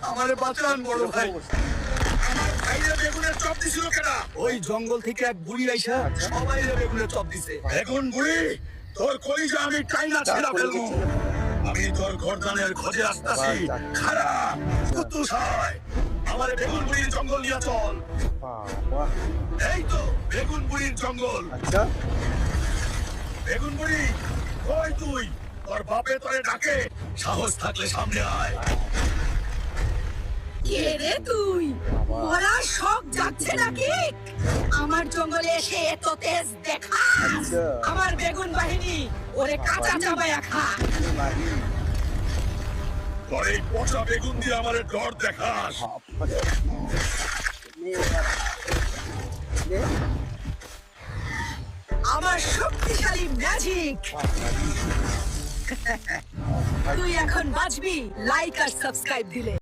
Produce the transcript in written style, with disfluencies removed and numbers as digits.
আমারে বাঁচান বড় ভাই। আমার ভাইরে বেগুনের চপ দিছিল কেডা? ওই জঙ্গল থেকে এক বুড়ি আইসা সবাই বেগুনের চপ দিছে। বেগুন বুড়ি, তোর কলিজা আমি টাইনা ছেড়া ফেলবো। আমি তোর গর্দানের খোঁজে আসতাছি। খারাপ কুত্তুস হয়। আমারে বেগুন বুড়ির জঙ্গল নিয়ে চল। এই তো বেগুন বুড়ির জঙ্গল। আচ্ছা বেগুন বুড়ি, কই তুই? তোর বাপে তোরে ডাকে, সাহস থাকলে সামনে আয়। কে রে তুই? ওরা শখ যাচ্ছে নাকি? আমার জঙ্গলে এসে এত তেজ দেখা? আচ্ছা আমার বেগুন বাহিনী ওরে কাঁচা চাবায়া খা। তোর এই পচা বেগুন দিয়ে আমারে ডর দেখাস। আমার শক্তিশালী ম্যাজিক। তুই এখন বাঁচবি লাইক আর সাবস্ক্রাইব দিলে।